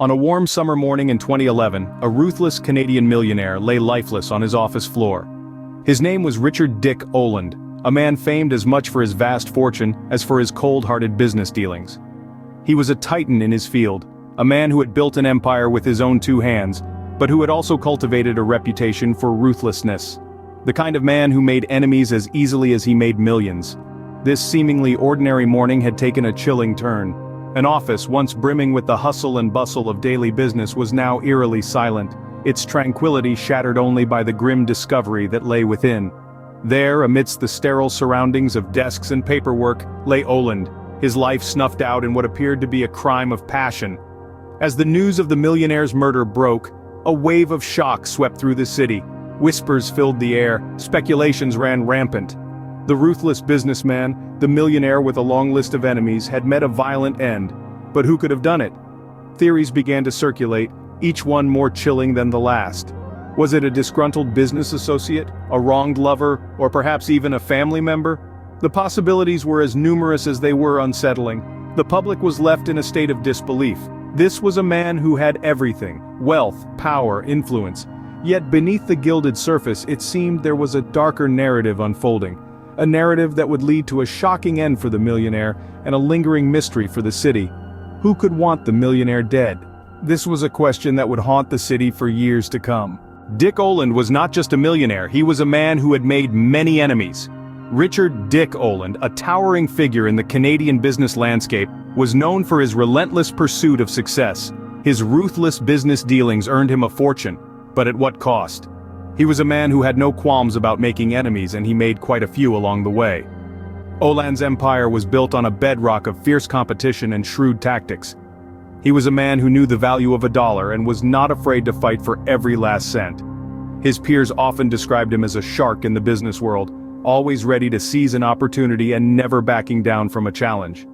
On a warm summer morning in 2011, a ruthless Canadian millionaire lay lifeless on his office floor. His name was Richard Dick Oland, a man famed as much for his vast fortune as for his cold-hearted business dealings. He was a titan in his field, a man who had built an empire with his own two hands, but who had also cultivated a reputation for ruthlessness. The kind of man who made enemies as easily as he made millions. This seemingly ordinary morning had taken a chilling turn. An office once brimming with the hustle and bustle of daily business was now eerily silent, its tranquility shattered only by the grim discovery that lay within. There, amidst the sterile surroundings of desks and paperwork, lay Oland, his life snuffed out in what appeared to be a crime of passion. As the news of the millionaire's murder broke, a wave of shock swept through the city. Whispers filled the air, speculations ran rampant. The ruthless businessman, the millionaire with a long list of enemies, had met a violent end. But who could have done it? Theories began to circulate, each one more chilling than the last. Was it a disgruntled business associate, a wronged lover, or perhaps even a family member? The possibilities were as numerous as they were unsettling. The public was left in a state of disbelief. This was a man who had everything: wealth, power, influence. Yet beneath the gilded surface it seemed there was a darker narrative unfolding. A narrative that would lead to a shocking end for the millionaire and a lingering mystery for the city. Who could want the millionaire dead? This was a question that would haunt the city for years to come. Dick Oland was not just a millionaire, he was a man who had made many enemies. Richard Dick Oland, a towering figure in the Canadian business landscape, was known for his relentless pursuit of success. His ruthless business dealings earned him a fortune, but at what cost? He was a man who had no qualms about making enemies, and he made quite a few along the way. Oland's empire was built on a bedrock of fierce competition and shrewd tactics. He was a man who knew the value of a dollar and was not afraid to fight for every last cent. His peers often described him as a shark in the business world, always ready to seize an opportunity and never backing down from a challenge.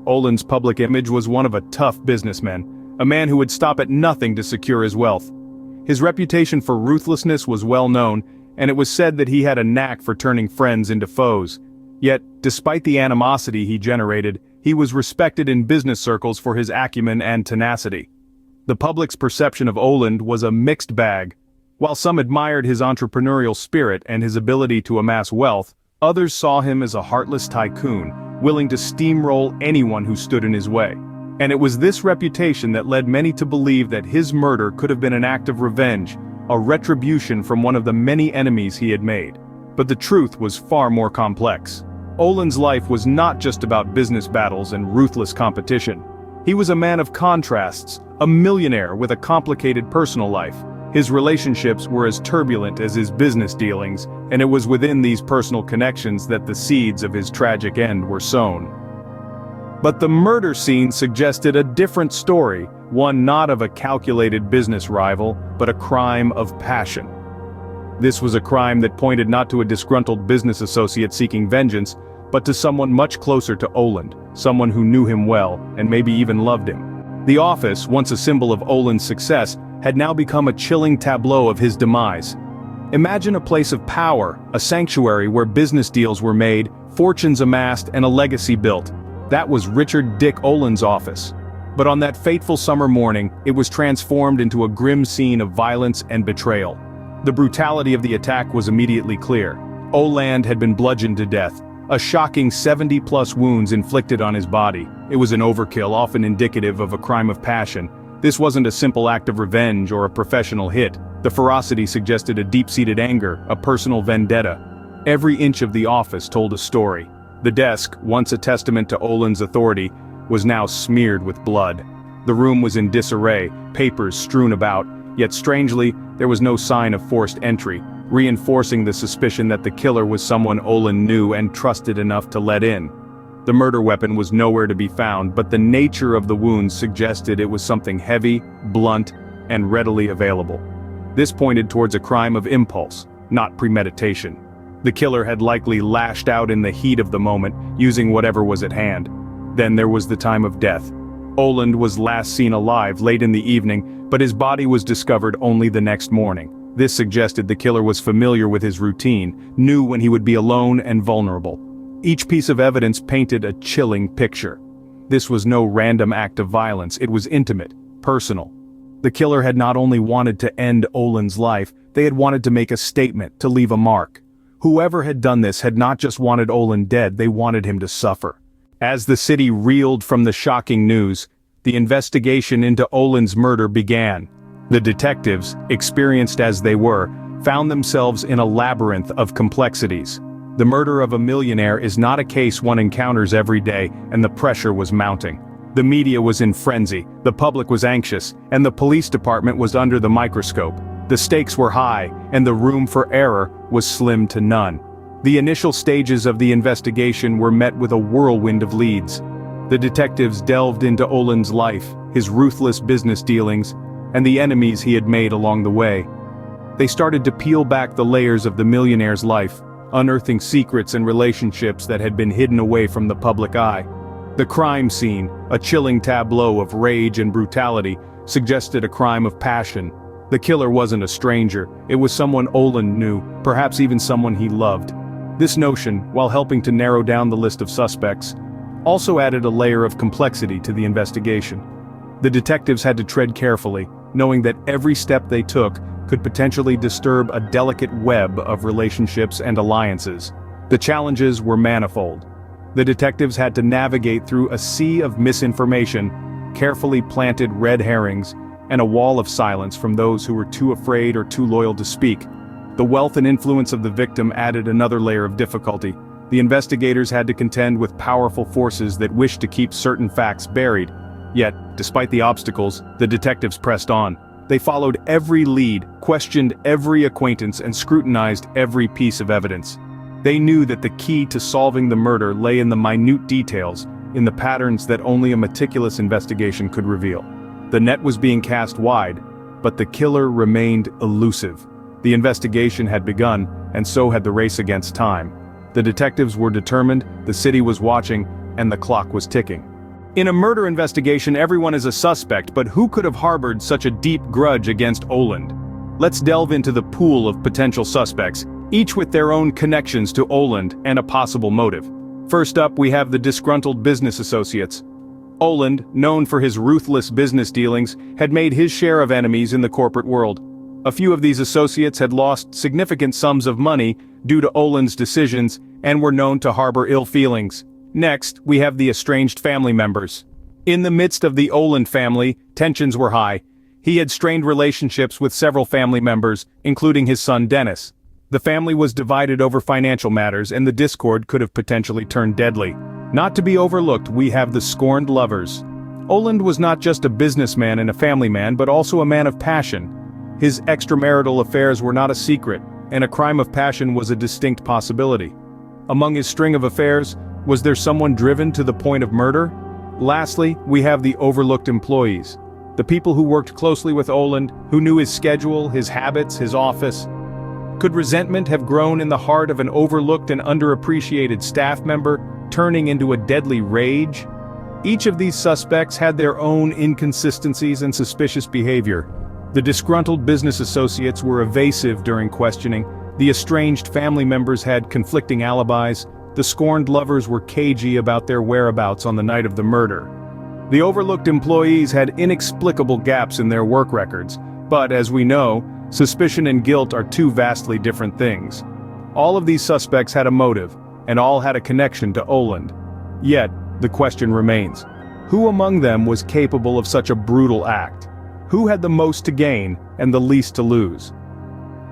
Oland's public image was one of a tough businessman, a man who would stop at nothing to secure his wealth. His reputation for ruthlessness was well known, and it was said that he had a knack for turning friends into foes. Yet, despite the animosity he generated, he was respected in business circles for his acumen and tenacity. The public's perception of Oland was a mixed bag. While some admired his entrepreneurial spirit and his ability to amass wealth, others saw him as a heartless tycoon, willing to steamroll anyone who stood in his way. And it was this reputation that led many to believe that his murder could have been an act of revenge, a retribution from one of the many enemies he had made. But the truth was far more complex. Oland's life was not just about business battles and ruthless competition. He was a man of contrasts, a millionaire with a complicated personal life. His relationships were as turbulent as his business dealings, and it was within these personal connections that the seeds of his tragic end were sown. But the murder scene suggested a different story, one not of a calculated business rival, but a crime of passion. This was a crime that pointed not to a disgruntled business associate seeking vengeance, but to someone much closer to Oland, someone who knew him well, and maybe even loved him. The office, once a symbol of Oland's success, had now become a chilling tableau of his demise. Imagine a place of power, a sanctuary where business deals were made, fortunes amassed, and a legacy built. That was Richard Dick Oland's office. But on that fateful summer morning, it was transformed into a grim scene of violence and betrayal. The brutality of the attack was immediately clear. Oland had been bludgeoned to death, a shocking 70+ wounds inflicted on his body. It was an overkill, often indicative of a crime of passion. This wasn't a simple act of revenge or a professional hit. The ferocity suggested a deep-seated anger, a personal vendetta. Every inch of the office told a story. The desk, once a testament to Oland's authority, was now smeared with blood. The room was in disarray, papers strewn about, yet strangely, there was no sign of forced entry, reinforcing the suspicion that the killer was someone Oland knew and trusted enough to let in. The murder weapon was nowhere to be found, but the nature of the wounds suggested it was something heavy, blunt, and readily available. This pointed towards a crime of impulse, not premeditation. The killer had likely lashed out in the heat of the moment, using whatever was at hand. Then there was the time of death. Oland was last seen alive late in the evening, but his body was discovered only the next morning. This suggested the killer was familiar with his routine, knew when he would be alone and vulnerable. Each piece of evidence painted a chilling picture. This was no random act of violence, it was intimate, personal. The killer had not only wanted to end Oland's life, they had wanted to make a statement, to leave a mark. Whoever had done this had not just wanted Oland dead, they wanted him to suffer. As the city reeled from the shocking news, the investigation into Oland's murder began. The detectives, experienced as they were, found themselves in a labyrinth of complexities. The murder of a millionaire is not a case one encounters every day, and the pressure was mounting. The media was in frenzy, the public was anxious, and the police department was under the microscope. The stakes were high, and the room for error was slim to none. The initial stages of the investigation were met with a whirlwind of leads. The detectives delved into Oland's life, his ruthless business dealings, and the enemies he had made along the way. They started to peel back the layers of the millionaire's life, unearthing secrets and relationships that had been hidden away from the public eye. The crime scene, a chilling tableau of rage and brutality, suggested a crime of passion. The killer wasn't a stranger, it was someone Oland knew, perhaps even someone he loved. This notion, while helping to narrow down the list of suspects, also added a layer of complexity to the investigation. The detectives had to tread carefully, knowing that every step they took could potentially disturb a delicate web of relationships and alliances. The challenges were manifold. The detectives had to navigate through a sea of misinformation, carefully planted red herrings, and a wall of silence from those who were too afraid or too loyal to speak. The wealth and influence of the victim added another layer of difficulty. The investigators had to contend with powerful forces that wished to keep certain facts buried. Yet, despite the obstacles, the detectives pressed on. They followed every lead, questioned every acquaintance, and scrutinized every piece of evidence. They knew that the key to solving the murder lay in the minute details, in the patterns that only a meticulous investigation could reveal. The net was being cast wide, but the killer remained elusive. The investigation had begun, and so had the race against time. The detectives were determined, the city was watching, and the clock was ticking. In a murder investigation, everyone is a suspect, but who could have harbored such a deep grudge against Oland? Let's delve into the pool of potential suspects, each with their own connections to Oland and a possible motive. First up, we have the disgruntled business associates. Oland, known for his ruthless business dealings, had made his share of enemies in the corporate world. A few of these associates had lost significant sums of money due to Oland's decisions and were known to harbor ill feelings. Next, we have the estranged family members. In the midst of the Oland family, tensions were high. He had strained relationships with several family members, including his son Dennis. The family was divided over financial matters, and the discord could have potentially turned deadly. Not to be overlooked, we have the scorned lovers. Oland was not just a businessman and a family man, but also a man of passion. His extramarital affairs were not a secret, and a crime of passion was a distinct possibility. Among his string of affairs, was there someone driven to the point of murder? Lastly, we have the overlooked employees. The people who worked closely with Oland, who knew his schedule, his habits, his office. Could resentment have grown in the heart of an overlooked and underappreciated staff member, turning into a deadly rage? Each of these suspects had their own inconsistencies and suspicious behavior. The disgruntled business associates were evasive during questioning, the estranged family members had conflicting alibis, the scorned lovers were cagey about their whereabouts on the night of the murder. The overlooked employees had inexplicable gaps in their work records, but as we know, suspicion and guilt are two vastly different things. All of these suspects had a motive, and all had a connection to Oland. Yet, the question remains, who among them was capable of such a brutal act? Who had the most to gain, and the least to lose?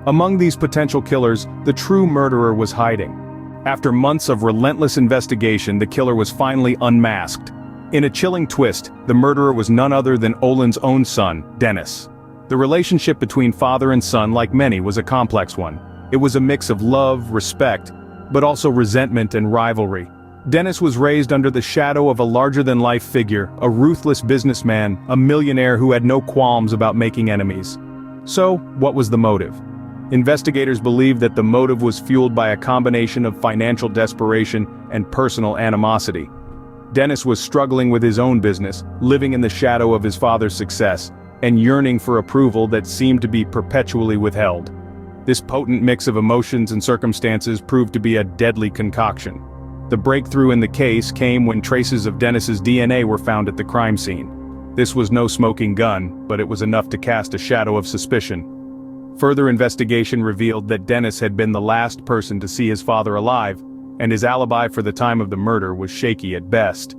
Among these potential killers, the true murderer was hiding. After months of relentless investigation, the killer was finally unmasked. In a chilling twist, the murderer was none other than Oland's own son, Dennis. The relationship between father and son, like many, was a complex one. It was a mix of love, respect, but also resentment and rivalry. Dennis was raised under the shadow of a larger-than-life figure, a ruthless businessman, a millionaire who had no qualms about making enemies. So, what was the motive? Investigators believe that the motive was fueled by a combination of financial desperation and personal animosity. Dennis was struggling with his own business, living in the shadow of his father's success, and yearning for approval that seemed to be perpetually withheld. This potent mix of emotions and circumstances proved to be a deadly concoction. The breakthrough in the case came when traces of Dennis's DNA were found at the crime scene. This was no smoking gun, but it was enough to cast a shadow of suspicion. Further investigation revealed that Dennis had been the last person to see his father alive, and his alibi for the time of the murder was shaky at best.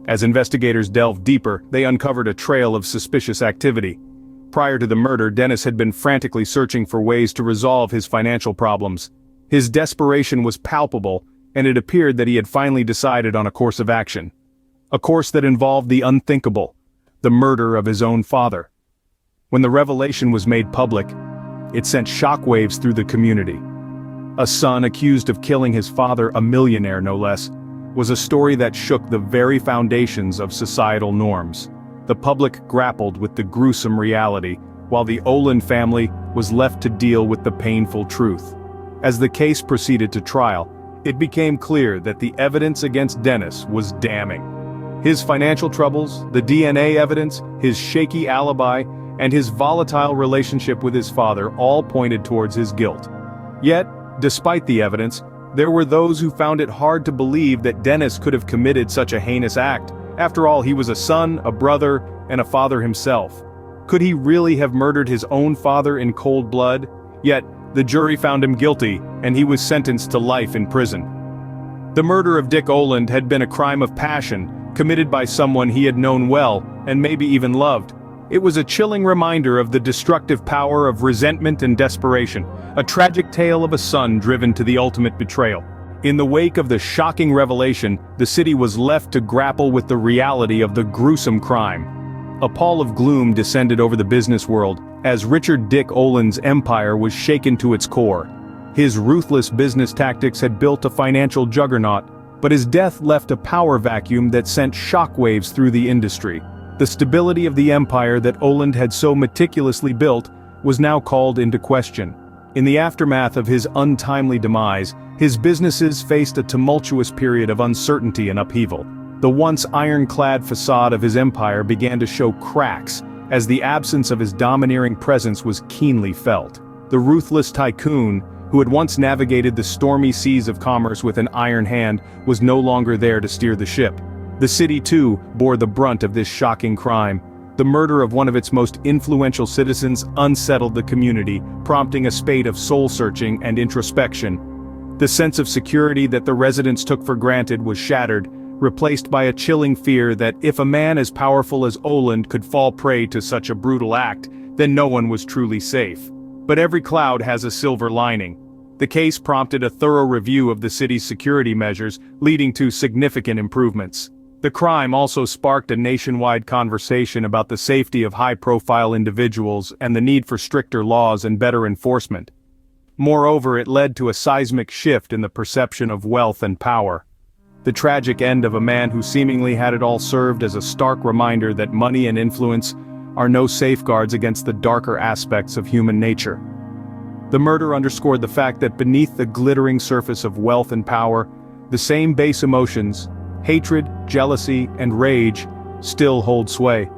As investigators delved deeper, they uncovered a trail of suspicious activity. Prior to the murder, Dennis had been frantically searching for ways to resolve his financial problems. His desperation was palpable, and it appeared that he had finally decided on a course of action. A course that involved the unthinkable, the murder of his own father. When the revelation was made public, it sent shockwaves through the community. A son accused of killing his father, a millionaire no less, was a story that shook the very foundations of societal norms. The public grappled with the gruesome reality, while the Oland family was left to deal with the painful truth. As the case proceeded to trial, it became clear that the evidence against Dennis was damning. His financial troubles, the DNA evidence, his shaky alibi, and his volatile relationship with his father all pointed towards his guilt. Yet, despite the evidence, there were those who found it hard to believe that Dennis could have committed such a heinous act. After all, he was a son, a brother, and a father himself. Could he really have murdered his own father in cold blood? Yet, the jury found him guilty, and he was sentenced to life in prison. The murder of Dick Oland had been a crime of passion, committed by someone he had known well, and maybe even loved. It was a chilling reminder of the destructive power of resentment and desperation, a tragic tale of a son driven to the ultimate betrayal. In the wake of the shocking revelation, the city was left to grapple with the reality of the gruesome crime. A pall of gloom descended over the business world, as Richard Dick Oland's empire was shaken to its core. His ruthless business tactics had built a financial juggernaut, but his death left a power vacuum that sent shockwaves through the industry. The stability of the empire that Oland had so meticulously built was now called into question. In the aftermath of his untimely demise, his businesses faced a tumultuous period of uncertainty and upheaval. The once ironclad facade of his empire began to show cracks, as the absence of his domineering presence was keenly felt. The ruthless tycoon, who had once navigated the stormy seas of commerce with an iron hand, was no longer there to steer the ship. The city, too, bore the brunt of this shocking crime. The murder of one of its most influential citizens unsettled the community, prompting a spate of soul-searching and introspection. The sense of security that the residents took for granted was shattered, replaced by a chilling fear that if a man as powerful as Oland could fall prey to such a brutal act, then no one was truly safe. But every cloud has a silver lining. The case prompted a thorough review of the city's security measures, leading to significant improvements. The crime also sparked a nationwide conversation about the safety of high-profile individuals and the need for stricter laws and better enforcement. Moreover, it led to a seismic shift in the perception of wealth and power. The tragic end of a man who seemingly had it all served as a stark reminder that money and influence are no safeguards against the darker aspects of human nature. The murder underscored the fact that beneath the glittering surface of wealth and power, the same base emotions, hatred, jealousy, and rage, still hold sway.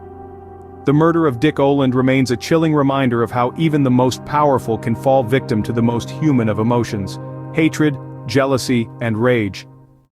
The murder of Dick Oland remains a chilling reminder of how even the most powerful can fall victim to the most human of emotions: hatred, jealousy, and rage.